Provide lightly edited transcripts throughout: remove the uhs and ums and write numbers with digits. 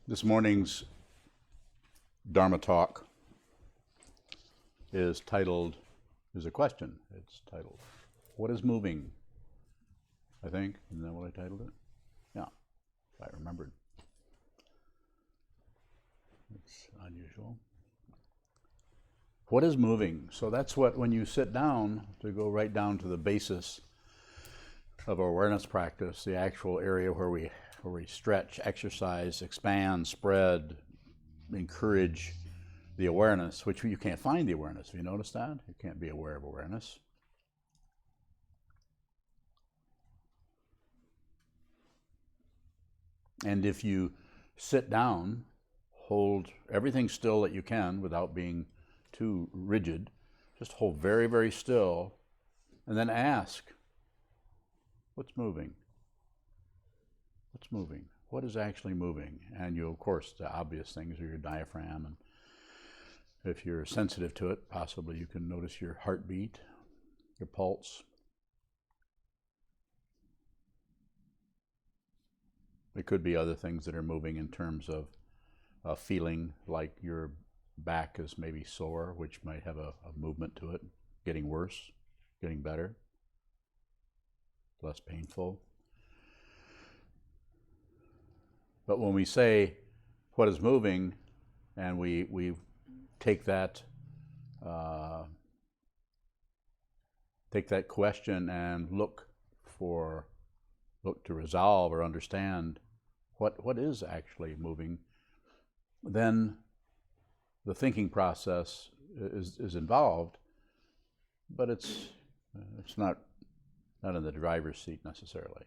This morning's Dharma talk is a question. It's titled, What is Moving? I think. Isn't that what I titled it? Yeah, I remembered. It's unusual. What is moving? So that's what, when you sit down, to go right down to the basis of our awareness practice, the actual area where we stretch, exercise, expand, spread, encourage the awareness, which you can't find the awareness. Have you noticed that? You can't be aware of awareness. And if you sit down, hold everything still that you can without being too rigid, just hold very, very still, and then ask, what's moving? What's moving? What is actually moving? And you, of course, the obvious things are your diaphragm, and if you're sensitive to it, possibly you can notice your heartbeat, your pulse. It could be other things that are moving in terms of a feeling like your back is maybe sore, which might have a movement to it, getting worse, getting better, less painful. But when we say what is moving, and we take that question and look to resolve or understand what is actually moving, then the thinking process is involved, but it's not in the driver's seat necessarily.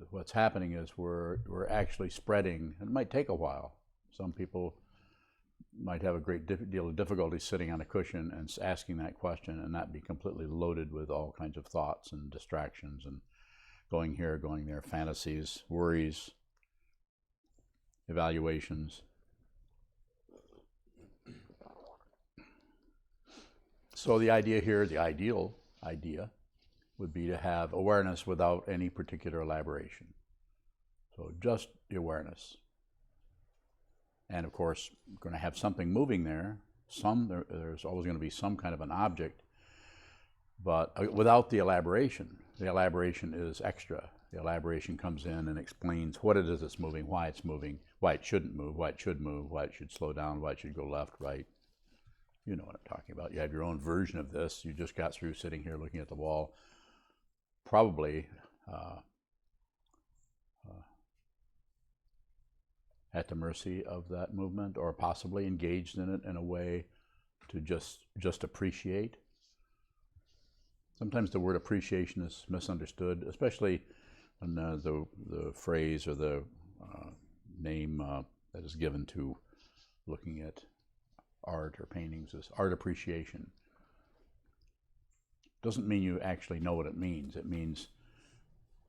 What's happening is we're actually spreading. It might take a while. Some people might have a great deal of difficulty sitting on a cushion and asking that question and not be completely loaded with all kinds of thoughts and distractions and going here, going there, fantasies, worries, evaluations. So the idea here, the ideal idea, would be to have awareness without any particular elaboration. So just the awareness. And of course, we're going to have something moving there. There's always going to be some kind of an object, but without the elaboration. The elaboration is extra. The elaboration comes in and explains what it is that's moving, why it shouldn't move, why it should move, why it should slow down, why it should go left, right. You know what I'm talking about. You have your own version of this. You just got through sitting here looking at the wall, probably at the mercy of that movement, or possibly engaged in it in a way to just appreciate. Sometimes the word appreciation is misunderstood, especially when the phrase or the name that is given to looking at art or paintings is art appreciation. Doesn't mean you actually know what it means. It means,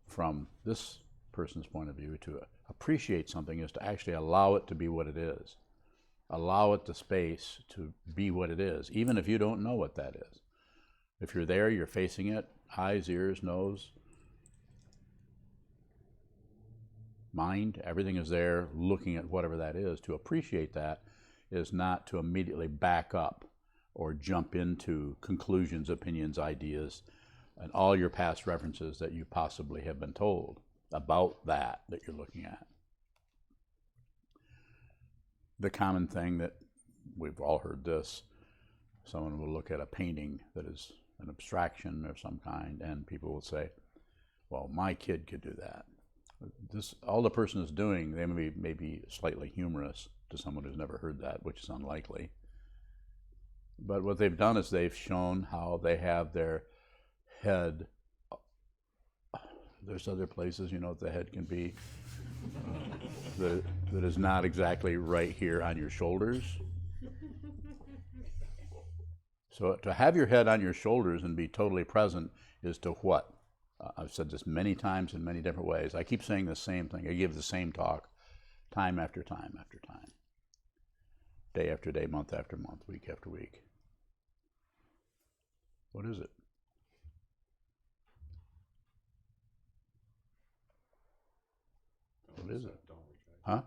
from this person's point of view, to appreciate something is to actually allow it to be what it is. Allow it the space to be what it is, even if you don't know what that is. If you're there, you're facing it, eyes, ears, nose, mind, everything is there looking at whatever that is. To appreciate that is not to immediately back up or jump into conclusions, opinions, ideas, and all your past references that you possibly have been told about that you're looking at. The common thing that we've all heard this, someone will look at a painting that is an abstraction of some kind, and people will say, well, my kid could do that. All the person is doing, they may be slightly humorous to someone who's never heard that, which is unlikely. But what they've done is they've shown how they have their head. There's other places, the head can be that is not exactly right here on your shoulders. So to have your head on your shoulders and be totally present is to what? I've said this many times in many different ways. I keep saying the same thing. I give the same talk time after time after time. Day after day, month after month, week after week. What is it? What is it? Huh?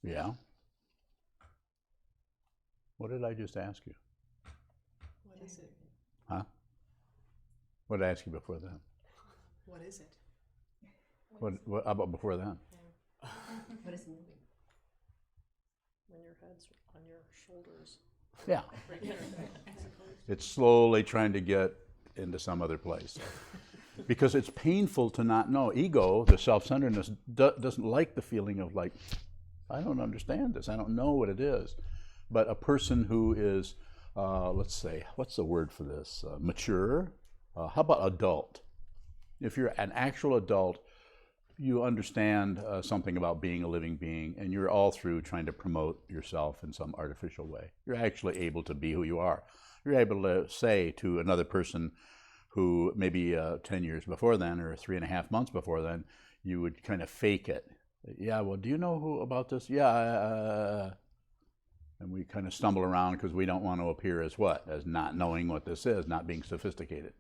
Yeah. What did I just ask you? What is it? Huh? What did I ask you before then? What is it? What about before then? Yeah. What is moving? When your head's on your shoulders. Yeah. Right here, I suppose. It's slowly trying to get into some other place. Because it's painful to not know. Ego, the self-centeredness, doesn't like the feeling of like, I don't understand this. I don't know what it is. But a person who is, let's say, what's the word for this? Mature? How about adult? If you're an actual adult, you understand something about being a living being, and you're all through trying to promote yourself in some artificial way. You're actually able to be who you are. You're able to say to another person who maybe 10 years before then or 3.5 months before then, you would kind of fake it. Yeah, well, do you know who about this? Yeah. And we kind of stumble around because we don't want to appear as what? As not knowing what this is, not being sophisticated.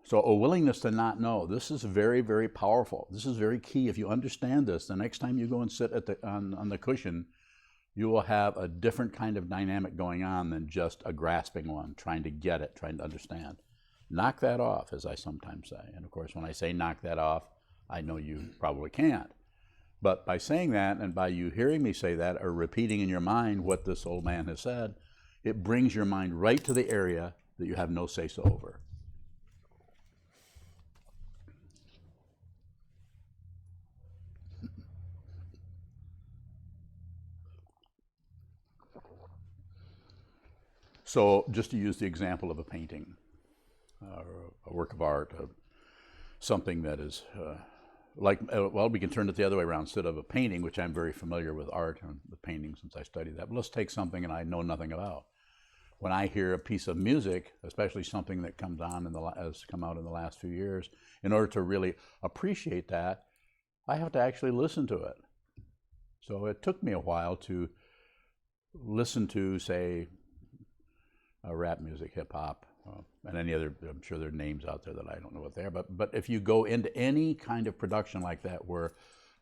So a willingness to not know, this is very, very powerful. This is very key. If you understand this, the next time you go and sit at on the cushion, you will have a different kind of dynamic going on than just a grasping one, trying to get it, trying to understand. Knock that off, as I sometimes say. And of course, when I say knock that off, I know you probably can't. But by saying that, and by you hearing me say that, or repeating in your mind what this old man has said, it brings your mind right to the area that you have no say-so over. So just to use the example of a painting, or a work of art, something that is well, we can turn it the other way around. Instead of a painting, which I'm very familiar with art and with painting since I studied that, but let's take something that I know nothing about. When I hear a piece of music, especially something that comes on has come out in the last few years, in order to really appreciate that, I have to actually listen to it. So it took me a while to listen to, say, rap music, hip hop, and any other. I'm sure there are names out there that I don't know what they are. But if you go into any kind of production like that where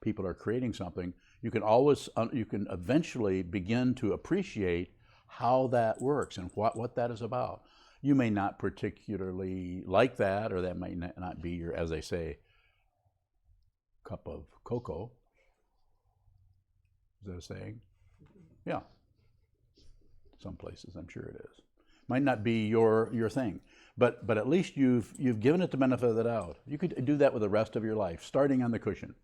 people are creating something, you can eventually begin to appreciate how that works and what that is about. You may not particularly like that, or that might not be your, as they say, cup of cocoa. Is that a saying? Yeah. Some places, I'm sure it is. Might not be your thing, but at least you've given it the benefit of the doubt. You could do that with the rest of your life, starting on the cushion.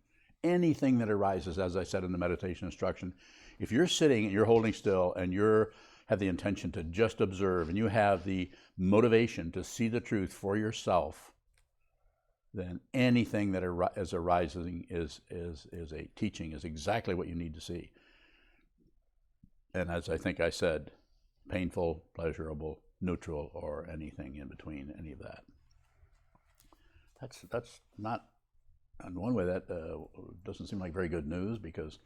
Anything that arises, as I said in the meditation instruction, if you're sitting and you're holding still and you have the intention to just observe and you have the motivation to see the truth for yourself, then anything that is arising is a teaching, is exactly what you need to see. And as I think I said, painful, pleasurable, neutral, or anything in between, any of that. That's not, in one way, that doesn't seem like very good news, because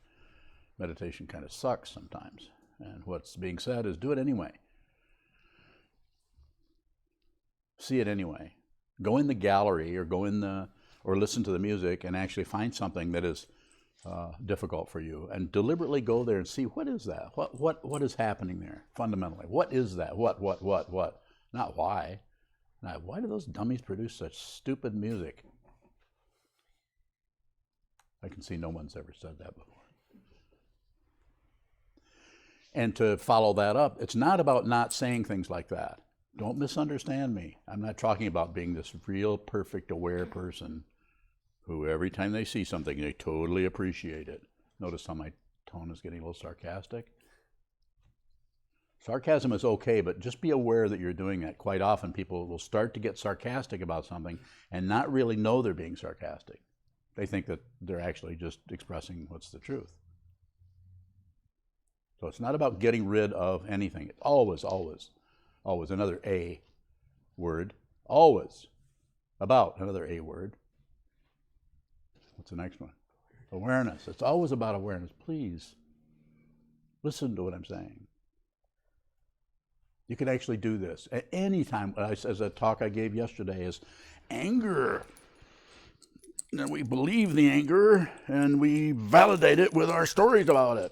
meditation kind of sucks sometimes. And what's being said is do it anyway. See it anyway. Go in the gallery or or listen to the music and actually find something that is difficult for you, and deliberately go there and see what is that? What is happening there fundamentally? What is that? What? Not why. Not why do those dummies produce such stupid music? I can see no one's ever said that before. And to follow that up, it's not about not saying things like that. Don't misunderstand me. I'm not talking about being this real perfect aware person who every time they see something, they totally appreciate it. Notice how my tone is getting a little sarcastic? Sarcasm is okay, but just be aware that you're doing that. Quite often people will start to get sarcastic about something and not really know they're being sarcastic. They think that they're actually just expressing what's the truth. So it's not about getting rid of anything. It's always, another A word, always about another A word. What's the next one? Awareness. It's always about awareness. Please listen to what I'm saying. You can actually do this at any time. As a talk I gave yesterday is anger. And we believe the anger, and we validate it with our stories about it.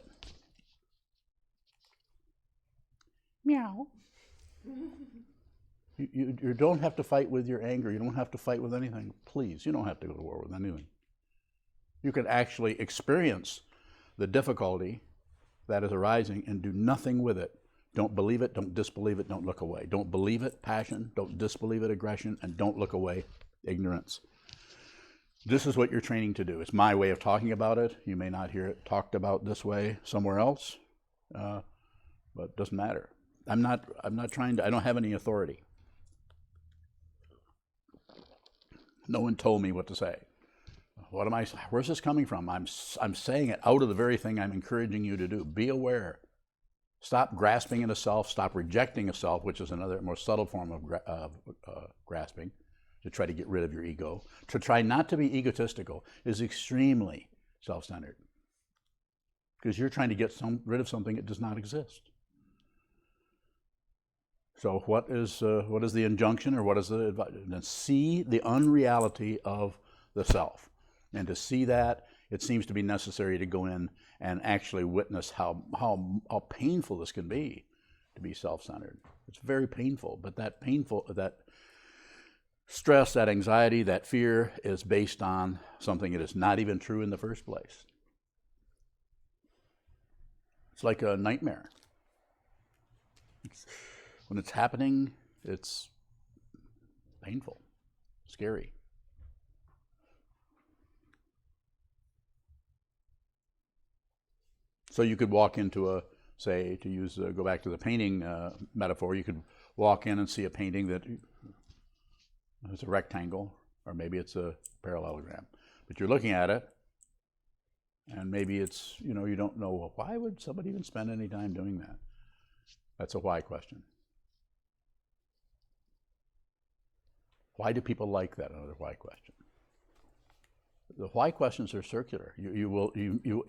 Meow. You don't have to fight with your anger. You don't have to fight with anything. Please, you don't have to go to war with anything. You can actually experience the difficulty that is arising and do nothing with it. Don't believe it, don't disbelieve it, don't look away. Don't believe it, passion. Don't disbelieve it, aggression. And don't look away, ignorance. This is what you're training to do. It's my way of talking about it. You may not hear it talked about this way somewhere else, but it doesn't matter. I'm not trying to, I don't have any authority. No one told me what to say. Where's this coming from? I'm saying it out of the very thing I'm encouraging you to do. Be aware. Stop grasping into self. Stop rejecting a self, which is another more subtle form of grasping, to try to get rid of your ego. To try not to be egotistical is extremely self-centered, because you're trying to get rid of something that does not exist. So what is the injunction, or what is the advice? And see the unreality of the self. And to see that, it seems to be necessary to go in and actually witness how painful this can be, to be self-centered. It's very painful, but that stress, that anxiety, that fear is based on something that is not even true in the first place. It's like a nightmare. When it's happening, it's painful, scary. So you could walk into go back to the painting metaphor, you could walk in and see a painting that is a rectangle, or maybe it's a parallelogram. But you're looking at it, and maybe it's, you don't know, well, why would somebody even spend any time doing that? That's a why question. Why do people like that? Another why question. The why questions are circular. You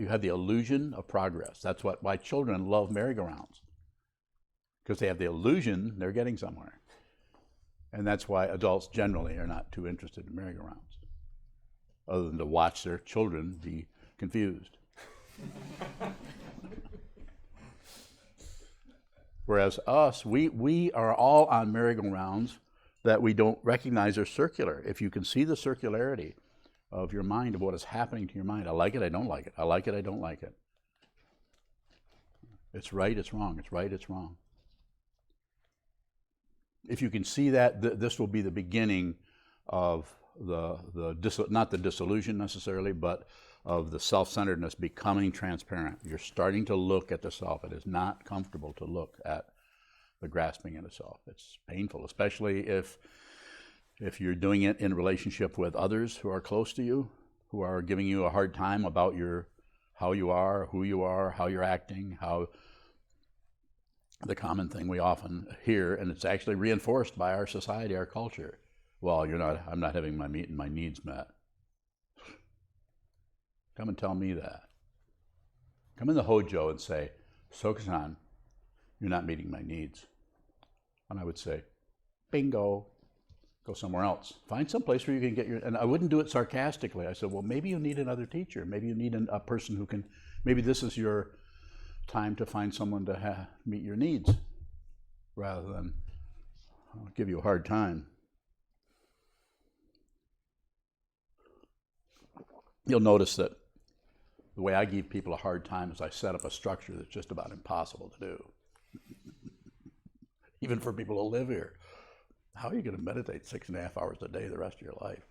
have the illusion of progress. That's why children love merry-go-rounds, because they have the illusion they're getting somewhere. And that's why adults generally are not too interested in merry-go-rounds, other than to watch their children be confused. Whereas us, we are all on merry-go-rounds that we don't recognize are circular. If you can see the circularity of your mind, of what is happening to your mind, I like it, I don't like it. I like it, I don't like it. It's right, it's wrong. It's right, it's wrong. If you can see that, this will be the beginning of not the disillusion necessarily, but of the self-centeredness becoming transparent. You're starting to look at the self. It is not comfortable to look at the grasping into self. It's painful, especially if you're doing it in relationship with others who are close to you, who are giving you a hard time about how you are, who you are, how you're acting, how the common thing we often hear, and it's actually reinforced by our society, our culture. Well, I'm not having my needs met. Come and tell me that. Come in the Hojo and say, Sokuzan, you're not meeting my needs. And I would say, bingo, go somewhere else. Find some place where you can get and I wouldn't do it sarcastically. I said, well, maybe you need another teacher. Maybe you need a person who can, maybe this is your time to find someone to meet your needs, rather than give you a hard time. You'll notice that the way I give people a hard time is I set up a structure that's just about impossible to do. Even for people who live here. How are you going to meditate 6.5 hours a day the rest of your life?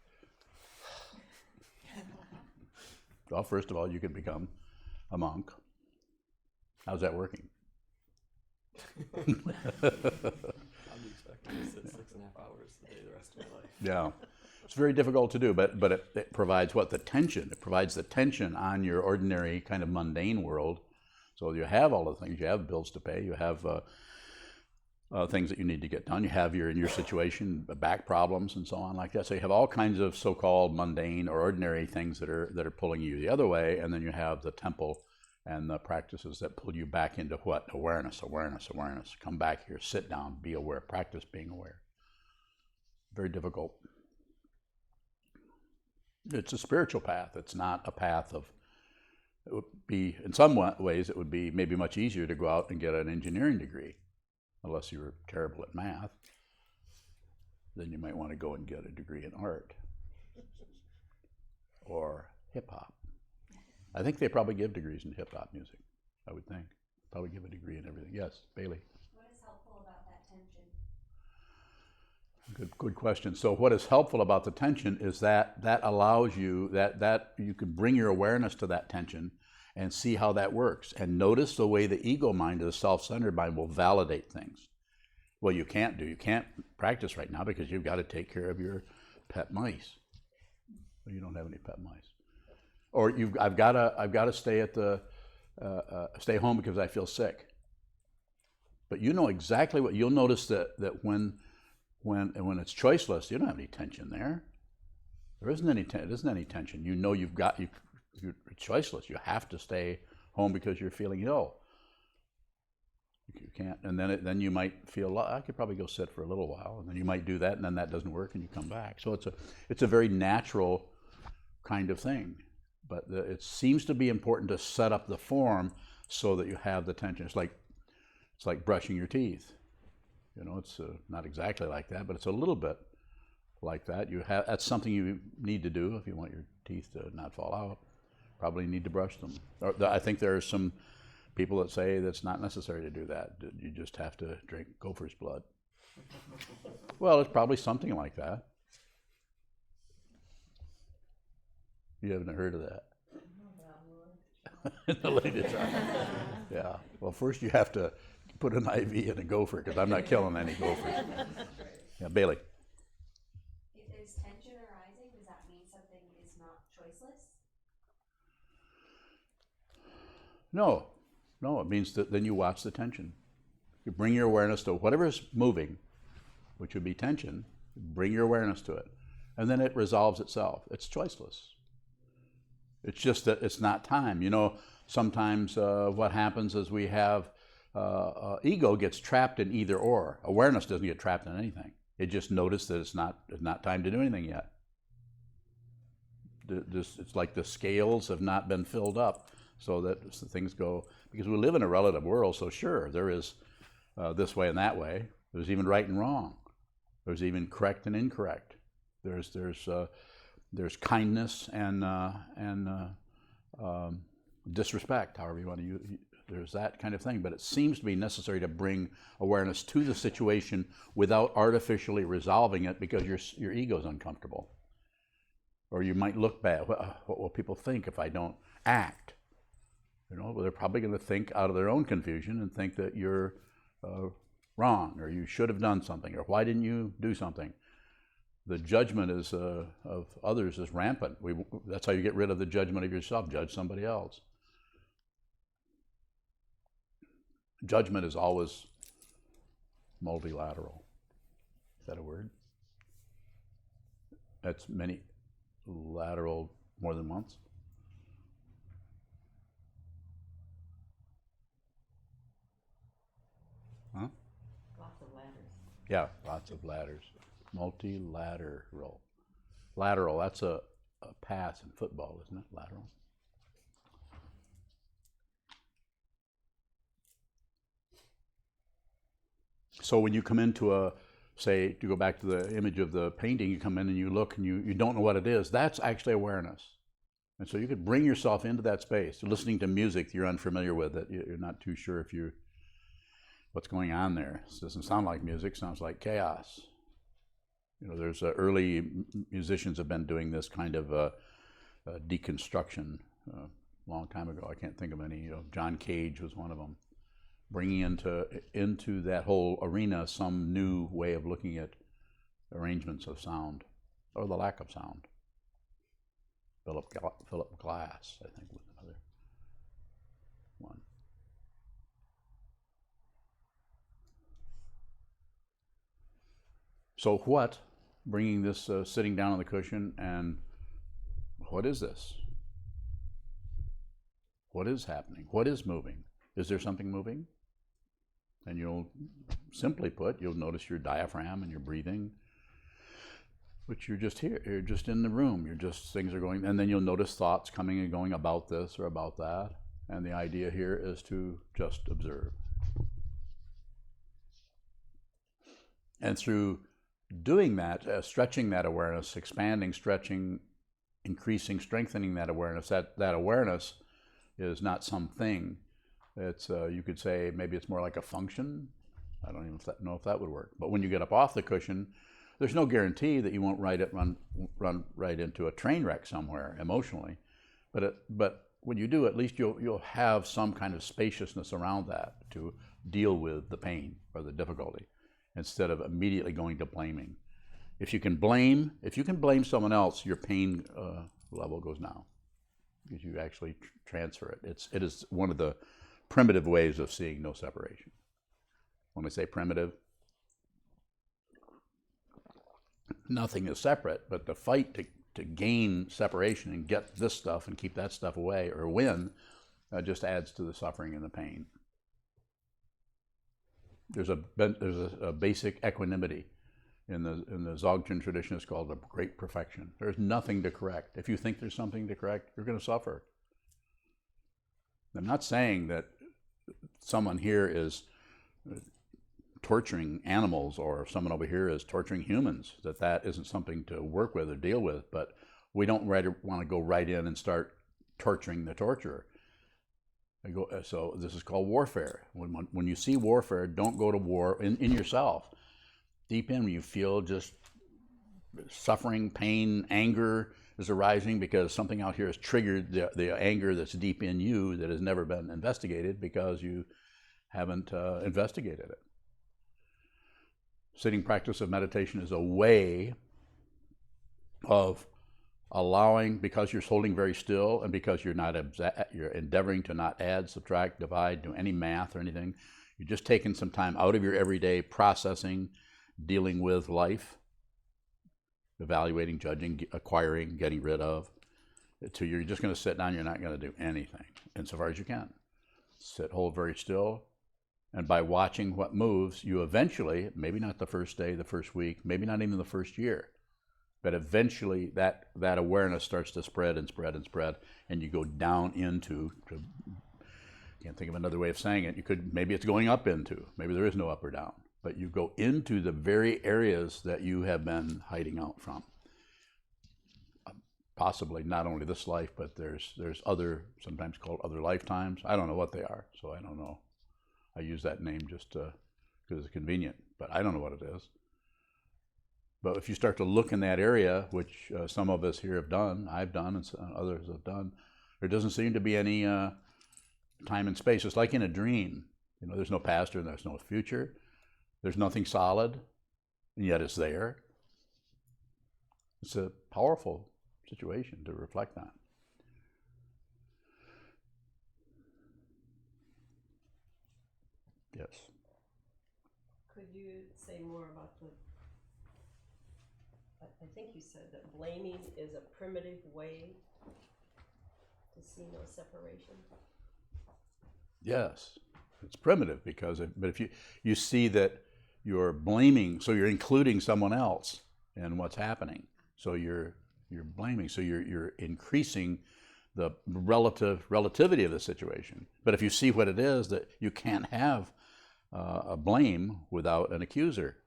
Well, first of all, you can become a monk. How's that working? I'd be expecting to sit 6.5 hours a day the rest of my life. Yeah. It's very difficult to do, but it provides what? The tension. It provides the tension on your ordinary kind of mundane world. So you have all the things. You have bills to pay. You have things that you need to get done. You have in your situation, back problems and so on like that. So you have all kinds of so-called mundane or ordinary things that are pulling you the other way, and then you have the temple and the practices that pull you back into what? Awareness, awareness, awareness. Come back here, sit down, be aware, practice being aware. Very difficult. It's a spiritual path. It's not a path of, it would be, in some ways, it would be maybe much easier to go out and get an engineering degree, unless you were terrible at math. Then you might want to go and get a degree in art or hip hop. I think they probably give degrees in hip hop music, I would think. Probably give a degree in everything. Yes, Bailey. What is helpful about that tension? Good question. So what is helpful about the tension is that allows you, that you can bring your awareness to that tension and see how that works. And notice the way the ego mind, the self-centered mind, will validate things. Well, you can't practice right now because you've got to take care of your pet mice. Well, you don't have any pet mice. Or I've got to stay at the stay home because I feel sick. But you know exactly what you'll notice that when it's choiceless, you don't have any tension there. There isn't any tension. You know you're choiceless. You have to stay home because you're feeling ill. You can't, and then you might feel, I could probably go sit for a little while, and then you might do that, and then that doesn't work, and you come back. So it's a very natural kind of thing. But it seems to be important to set up the form so that you have the tension. It's like brushing your teeth. You know, it's not exactly like that, but it's a little bit like that. That's something you need to do if you want your teeth to not fall out. Probably need to brush them. I think there are some people that say that's not necessary to do that. You just have to drink gopher's blood. Well, it's probably something like that. You haven't heard of that? The latest. Yeah. Well, first you have to put an IV in a gopher because I'm not killing any gophers. Yeah, Bailey. If there's tension arising, does that mean something is not choiceless? No, it means that then you watch the tension. You bring your awareness to whatever is moving, which would be tension, bring your awareness to it, and then it resolves itself. It's choiceless. It's just that it's not time. You know, sometimes what happens is we have, ego gets trapped in either or. Awareness doesn't get trapped in anything. It just noticed that it's not time to do anything yet. It's like the scales have not been filled up so that things go, because we live in a relative world, so sure, there is this way and that way. There's even right and wrong. There's even correct and incorrect. There's kindness and disrespect, however you want to use it. There's that kind of thing, but it seems to be necessary to bring awareness to the situation without artificially resolving it because your ego's uncomfortable. Or you might look bad. What will people think if I don't act? You know, well, they're probably going to think out of their own confusion and think that you're wrong, or you should have done something, or why didn't you do something? The judgment of others is rampant. That's how you get rid of the judgment of yourself. Judge somebody else. Judgment is always multilateral. Is that a word? That's many lateral more than once. Huh? Lots of ladders. Yeah, lots of ladders. Multilateral. Lateral, that's a pass in football, isn't it? Lateral. So when you come into say, to go back to the image of the painting, you come in and you look and you don't know what it is, that's actually awareness. And so you could bring yourself into that space. You're listening to music you're unfamiliar with, that you're not too sure what's going on there. It doesn't sound like music, sounds like chaos. You know, there's early musicians have been doing this kind of deconstruction a long time ago. I can't think of any. You know, John Cage was one of them, bringing into that whole arena some new way of looking at arrangements of sound, or the lack of sound. Philip Glass, I think, was another one. So what, bringing this sitting down on the cushion, and what is this? What is happening? What is moving? Is there something moving? And you'll, simply put, you'll notice your diaphragm and your breathing. But you're just here, you're just in the room, things are going, and then you'll notice thoughts coming and going about this or about that. And the idea here is to just observe. And through doing that, stretching that awareness, expanding, stretching, increasing, strengthening that awareness, that awareness is not something. It's, you could say, maybe it's more like a function. I don't even know if that would work. But when you get up off the cushion, there's no guarantee that you won't run right into a train wreck somewhere emotionally. But when you do, at least you'll have some kind of spaciousness around that to deal with the pain or the difficulty, instead of immediately going to blaming. If you can blame someone else, your pain level goes down because you actually transfer it. It is one of the primitive ways of seeing no separation. When I say primitive, nothing is separate, but the fight to gain separation and get this stuff and keep that stuff away or win just adds to the suffering and the pain. There's a basic equanimity in the Dzogchen tradition. It's called the great perfection. There's nothing to correct. If you think there's something to correct, you're going to suffer. I'm not saying that someone here is torturing animals or someone over here is torturing humans, that isn't something to work with or deal with, but we don't want to go right in and start torturing the torturer. So this is called warfare. When you see warfare, don't go to war in yourself. Deep in, you feel just suffering, pain, anger is arising because something out here has triggered the anger that's deep in you that has never been investigated because you haven't investigated it. Sitting practice of meditation is a way of allowing, because you're holding very still and because you're endeavoring to not add, subtract, divide, do any math or anything. You're just taking some time out of your everyday processing, dealing with life, evaluating, judging, acquiring, getting rid of. So you're just going to sit down, you're not going to do anything insofar as you can. Sit, hold very still, and by watching what moves, you eventually, maybe not the first day, the first week, maybe not even the first year, but eventually that awareness starts to spread and spread and spread, and you go down into, can't think of another way of saying it, maybe it's going up into, maybe there is no up or down, but you go into the very areas that you have been hiding out from. Possibly not only this life, but there's other, sometimes called other lifetimes. I don't know what they are, so I don't know. I use that name just because it's convenient, but I don't know what it is. But if you start to look in that area, which some of us here have done, I've done, and others have done, there doesn't seem to be any time and space. It's like in a dream. There's no past and there's no future. There's nothing solid, and yet it's there. It's a powerful situation to reflect on. Yes. Could you say more about I think you said that blaming is a primitive way to see no separation? Yes, it's primitive but if you see that you're blaming, so you're including someone else in what's happening. So you're blaming, so you're increasing the relativity of the situation. But if you see what it is, that you can't have a blame without an accuser.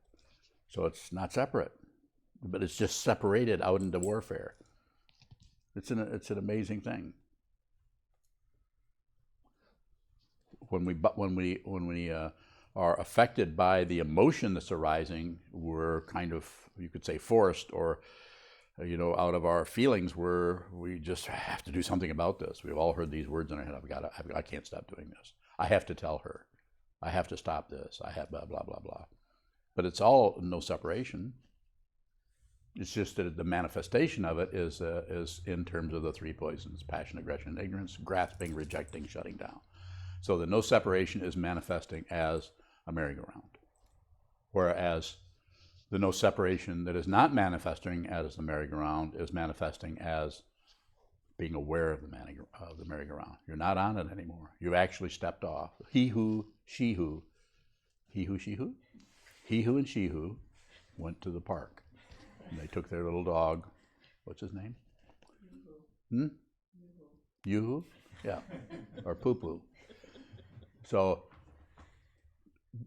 So it's not separate, but it's just separated out into warfare. It's an amazing thing. When we are affected by the emotion that's arising, we're kind of, you could say, forced or out of our feelings, we just have to do something about this. We've all heard these words in our head. I can't stop doing this. I have to tell her. I have to stop this. I have blah, blah, blah, blah. But it's all no separation. It's just that the manifestation of it is in terms of the three poisons: passion, aggression, and ignorance, grasping, rejecting, shutting down. So the no separation is manifesting as a merry-go-round. Whereas the no separation that is not manifesting as the merry-go-round is manifesting as being aware of the merry-go-round. You're not on it anymore. You've actually stepped off. He who, she who, he who, she who? He who and she who went to the park. And they took their little dog, what's his name? Yoo-hoo? Yeah, or Poo-Poo. So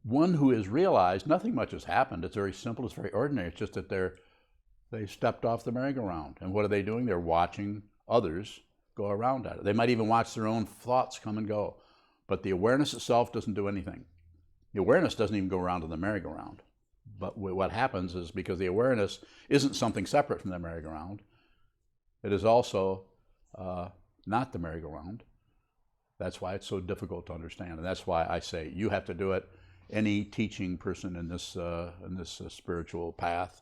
one who has realized nothing much has happened. It's very simple, it's very ordinary. It's just that they stepped off the merry-go-round. And what are they doing? They're watching others go around at it. They might even watch their own thoughts come and go. But the awareness itself doesn't do anything. The awareness doesn't even go around to the merry-go-round. But what happens is, because the awareness isn't something separate from the merry-go-round, it is also not the merry-go-round. That's why it's so difficult to understand. And that's why I say you have to do it. Any teaching person in this spiritual path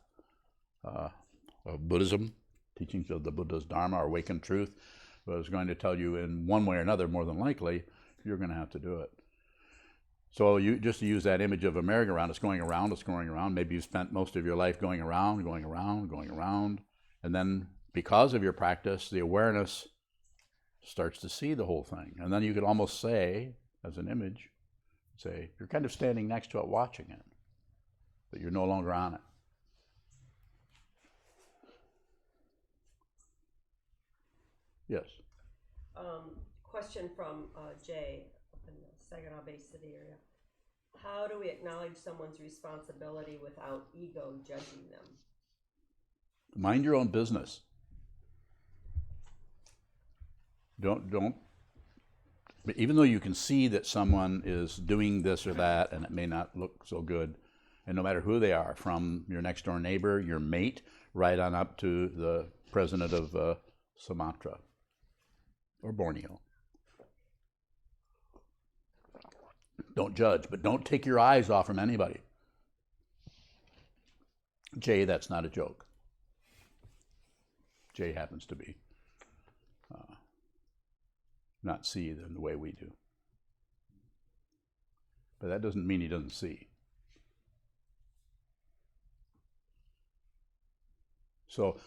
of Buddhism, teachings of the Buddha's Dharma or awakened truth, was going to tell you in one way or another, more than likely, you're going to have to do it. So you just to use that image of a merry-go-round, it's going around, it's going around. Maybe you spent most of your life going around, going around, going around. And then because of your practice, the awareness starts to see the whole thing. And then you could almost say, as an image, say, you're kind of standing next to it watching it, but you're no longer on it. Yes? Question from Jay up in the Saginaw Bay City area. How do we acknowledge someone's responsibility without ego judging them? Mind your own business. Don't, even though you can see that someone is doing this or that and it may not look so good, and no matter who they are, from your next door neighbor, your mate, right on up to the president of Sumatra or Borneo. Don't judge, but don't take your eyes off from anybody. Jay, that's not a joke. Jay happens to be not see them the way we do. But that doesn't mean he doesn't see. So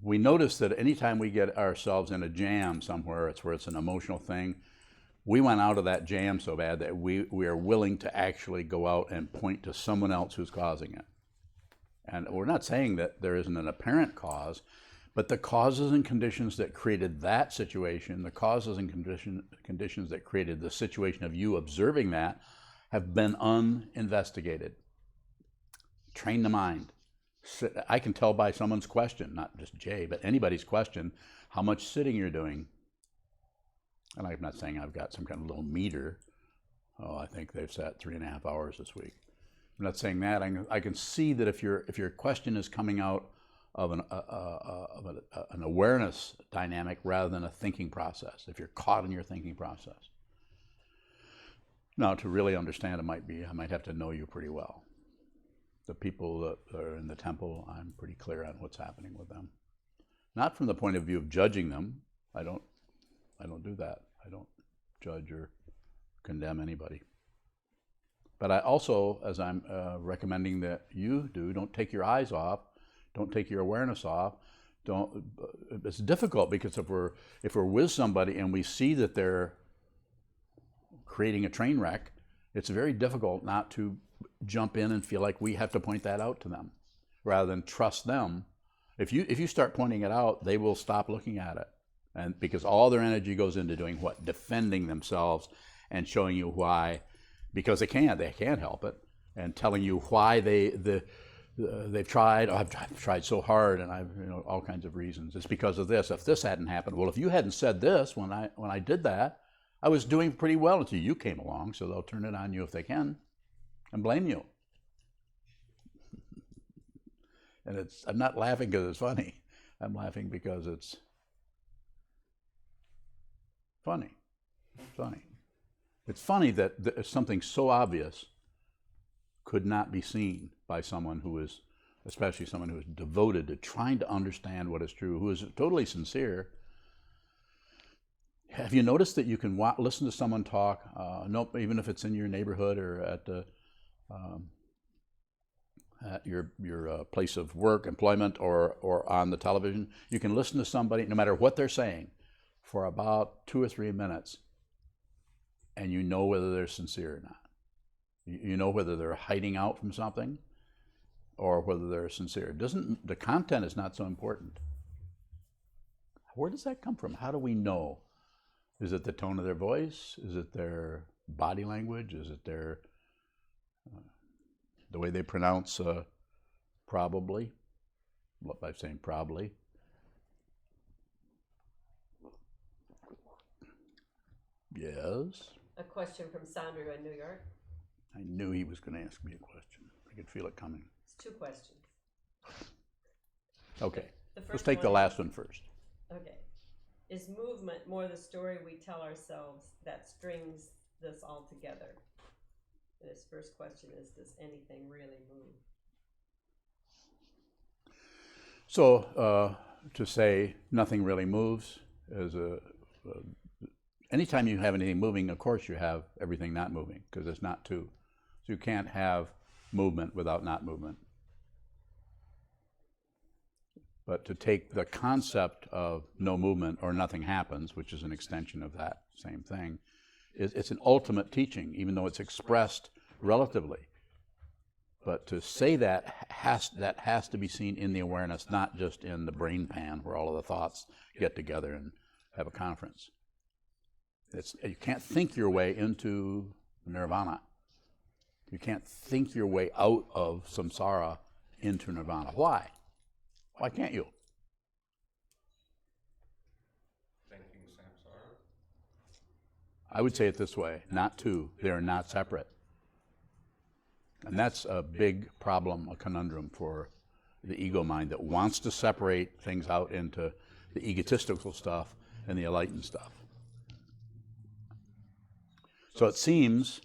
we notice that anytime we get ourselves in a jam somewhere, it's where it's an emotional thing, we went out of that jam so bad that we are willing to actually go out and point to someone else who's causing it. And we're not saying that there isn't an apparent cause, but the causes and conditions that created that situation, the causes and conditions that created the situation of you observing that, have been uninvestigated. Train the mind. I can tell by someone's question, not just Jay, but anybody's question, how much sitting you're doing. And I'm not saying I've got some kind of little meter. Oh, I think they've sat 3.5 hours this week. I'm not saying that. I can see that if your question is coming out of an awareness dynamic rather than a thinking process, if you're caught in your thinking process. Now, to really understand it I might have to know you pretty well. The people that are in the temple, I'm pretty clear on what's happening with them. Not from the point of view of judging them. I don't do that. I don't judge or condemn anybody. But I also, as I'm recommending that you do, don't take your eyes off, don't take your awareness off. It's difficult because if we're with somebody and we see that they're creating a train wreck, it's very difficult not to jump in and feel like we have to point that out to them, rather than trust them. If you start pointing it out, they will stop looking at it, and because all their energy goes into doing what? Defending themselves and showing you why, because they can't help it, and telling you why they've tried. Oh, I've tried so hard, and I've all kinds of reasons. It's because of this. If this hadn't happened, well, if you hadn't said this when I did that, I was doing pretty well until you came along. So they'll turn it on you if they can, and blame you. And I'm not laughing because it's funny. I'm laughing because it's funny. It's funny. It's funny that something so obvious could not be seen by someone who is, especially someone who is devoted to trying to understand what is true, who is totally sincere. Have you noticed that you can listen to someone talk, even if it's in your neighborhood or at your place of work, employment, or on the television? You can listen to somebody, no matter what they're saying, for about 2 or 3 minutes, and you know whether they're sincere or not. You know whether they're hiding out from something, or whether they're sincere. The content is not so important. Where does that come from? How do we know? Is it the tone of their voice? Is it their body language? Is it their the way they pronounce probably? By saying probably. Yes. A question from Sandro in New York. I knew he was going to ask me a question. I could feel it coming. It's 2 questions. Okay. The first Let's take the one- last one first. Okay. Is movement more the story we tell ourselves that strings this all together? And his first question is, does anything really move? So to say nothing really moves is anytime you have anything moving, of course you have everything not moving, because it's not two. So you can't have movement without not movement. But to take the concept of no movement or nothing happens, which is an extension of that same thing, it's an ultimate teaching, even though it's expressed relatively. But to say that has to be seen in the awareness, not just in the brain pan where all of the thoughts get together and have a conference. You can't think your way into nirvana. You can't think your way out of samsara into nirvana. Why? Why can't you? Thinking samsara? I would say it this way, not two. They are not separate. And that's a big problem, a conundrum for the ego mind that wants to separate things out into the egotistical stuff and the enlightened stuff. So it seems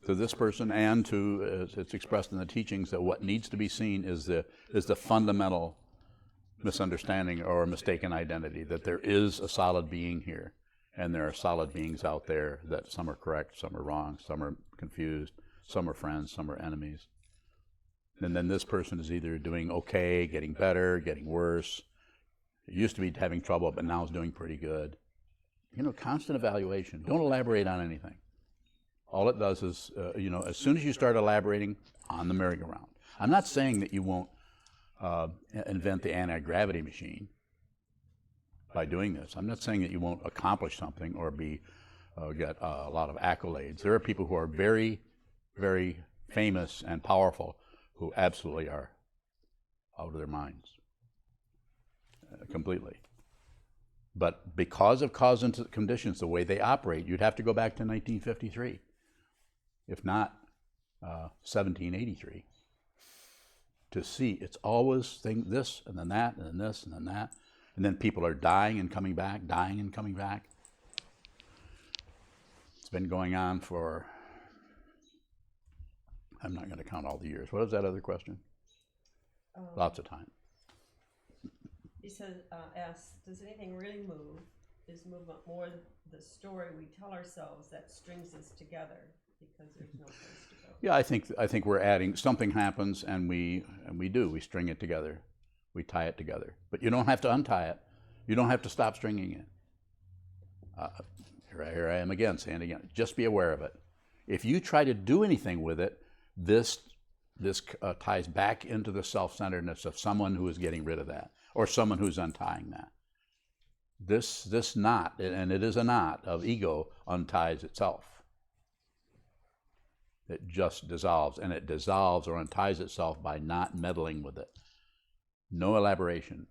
to this person and to, as it's expressed in the teachings, that what needs to be seen is the fundamental misunderstanding or mistaken identity, that there is a solid being here, and there are solid beings out there, that some are correct, some are wrong, some are confused, some are friends, some are enemies. And then this person is either doing okay, getting better, getting worse. It used to be having trouble, but now is doing pretty good. Constant evaluation. Don't elaborate on anything. All it does is, as soon as you start elaborating, on the merry-go-round. I'm not saying that you won't invent the anti-gravity machine by doing this. I'm not saying that you won't accomplish something or get a lot of accolades. There are people who are very, very famous and powerful who absolutely are out of their minds completely. But because of cause and conditions, the way they operate, you'd have to go back to 1953, if not 1783, to see it's always this and then that and then this and then that. And then people are dying and coming back, dying and coming back. It's been going on for, I'm not going to count all the years. What was that other question? Lots of time. He says, asks, does anything really move? Is movement more the story we tell ourselves that strings us together because there's no place to go? Yeah, I think we're adding, something happens and we string it together. We tie it together. But you don't have to untie it. You don't have to stop stringing it. Here I am again, saying it again. Just be aware of it. If you try to do anything with it, this ties back into the self-centeredness of someone who is getting rid of that, or someone who's untying that. This knot, and it is a knot of ego, unties itself. It just dissolves, and it dissolves or unties itself by not meddling with it. No elaboration.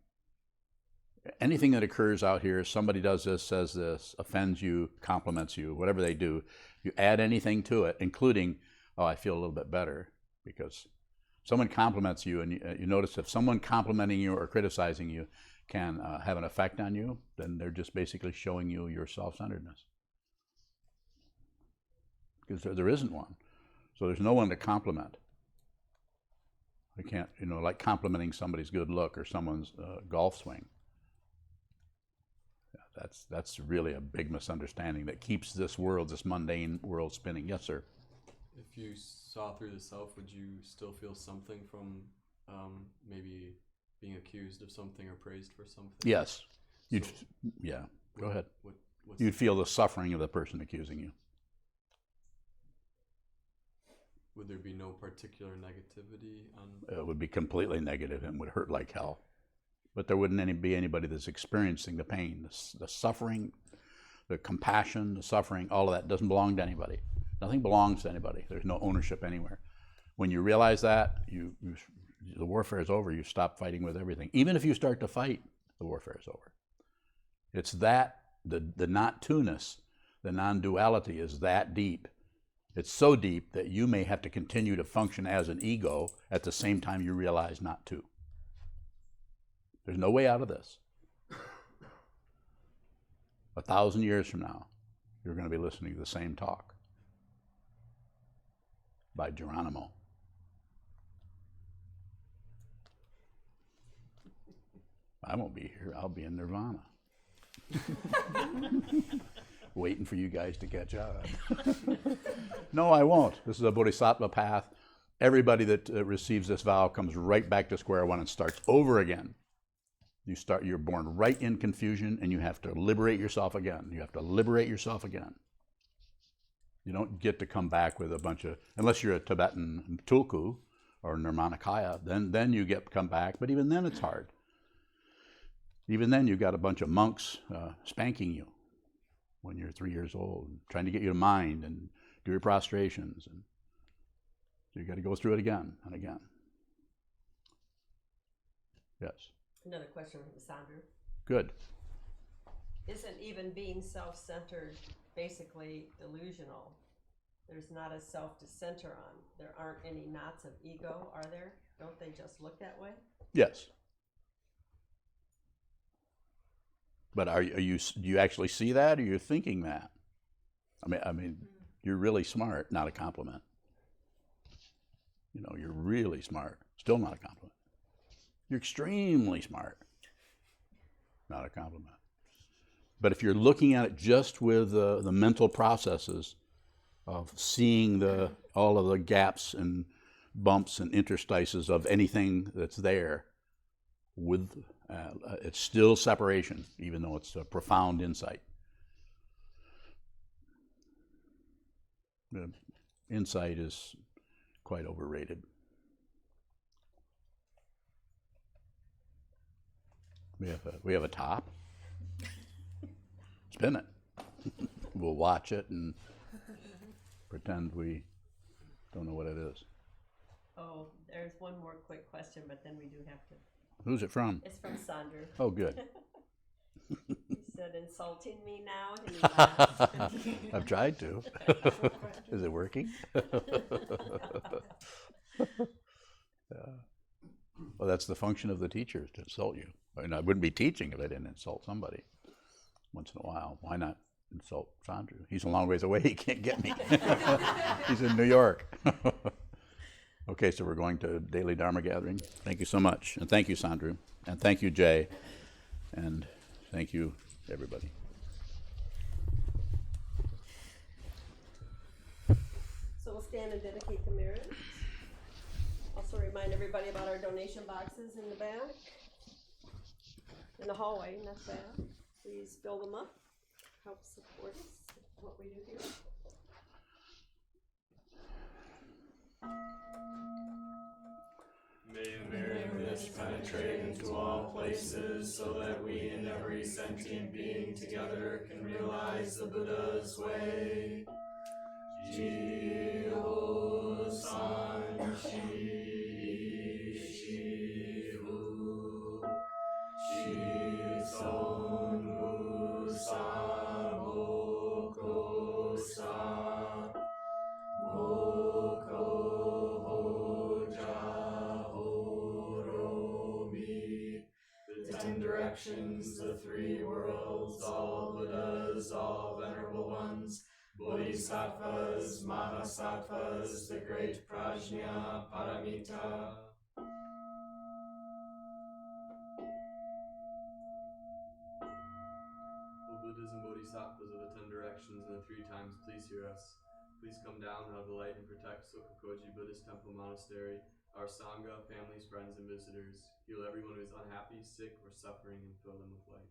Anything that occurs out here, somebody does this, says this, offends you, compliments you, whatever they do, you add anything to it, including, oh, I feel a little bit better, because someone compliments you, and you notice if someone complimenting you or criticizing you can have an effect on you, then they're just basically showing you your self-centeredness. Because there isn't one. So there's no one to compliment. I can't, like complimenting somebody's good look or someone's golf swing. Yeah, that's really a big misunderstanding that keeps this world, this mundane world, spinning. Yes, sir? If you saw through the self, would you still feel something from maybe being accused of something or praised for something? Yes. So Yeah, go ahead. What's You'd feel the suffering of the person accusing you. would there be no particular negativity on? It would be completely negative and would hurt like hell. But there wouldn't be anybody that's experiencing the pain, the suffering, the compassion, the suffering, all of that doesn't belong to anybody. Nothing belongs to anybody. There's no ownership anywhere. When you realize that, the warfare is over. You stop fighting with everything. Even if you start to fight, the warfare is over. It's that, the not-to-ness, the non-duality is that deep. It's so deep that you may have to continue to function as an ego at the same time you realize not to. There's no way out of this. 1,000 years from now, you're going to be listening to the same talk by Geronimo. I won't be here. I'll be in Nirvana. Waiting for you guys to catch up. No, I won't. This is a bodhisattva path. Everybody that receives this vow comes right back to square one and starts over again. You're born right in confusion, and you have to liberate yourself again. You have to liberate yourself again. You don't get to come back with a bunch of, unless you're a Tibetan tulku or Nirmanakaya, then you come back, but even then it's hard. Even then you've got a bunch of monks spanking you when you're 3 years old, trying to get you to mind and do your prostrations. And so you got to go through it again and again. Yes. Another question from Sandra. Good. Isn't even being self-centered basically delusional? There's not a self to center on. There aren't any knots of ego, are there? Don't they just look that way? Yes. But do you actually see that, or you're thinking that? I mean, you're really smart, not a compliment. You know, you're really smart, still not a compliment. You're extremely smart, not a compliment. But if you're looking at it just with the mental processes of seeing all of the gaps and bumps and interstices of anything that's there, it's still separation, even though it's a profound insight. The insight is quite overrated. We have a top. Spin it. We'll watch it and pretend we don't know what it is. Oh, there's one more quick question, but then we do have to. Who's it from? It's from Sandra. Oh, good. He said, insulting me now? And he laughed. I've tried to. Is it working? Well, that's the function of the teacher, to insult you. I mean, I wouldn't be teaching if I didn't insult somebody once in a while. Why not insult Sandra? He's a long ways away. He can't get me. He's in New York. Okay, so we're going to daily Dharma gathering. Thank you so much. And thank you, Sandra. And thank you, Jay. And thank you, everybody. So we'll stand and dedicate the mirrors. Also remind everybody about our donation boxes in the back. In the hallway, not bad. Please fill them up. Help support us, what we do here. May the merit mist penetrate into all places, so that we and every sentient being together can realize the Buddha's way. Ji-ho san shi shi-hu, shi-son hu sa moko sa, moko ho-ja ho-ro-mi. The 10 directions, the 3 worlds, all Buddhas, all venerable ones, Bodhisattvas, Mahasattvas, the great Prajna Paramita. O Buddhas and Bodhisattvas of the 10 directions and the 3 times, please hear us. Please come down out of the light and protect Sokukoji Buddhist Temple Monastery, our Sangha, families, friends, and visitors. Heal everyone who is unhappy, sick, or suffering, and fill them with light.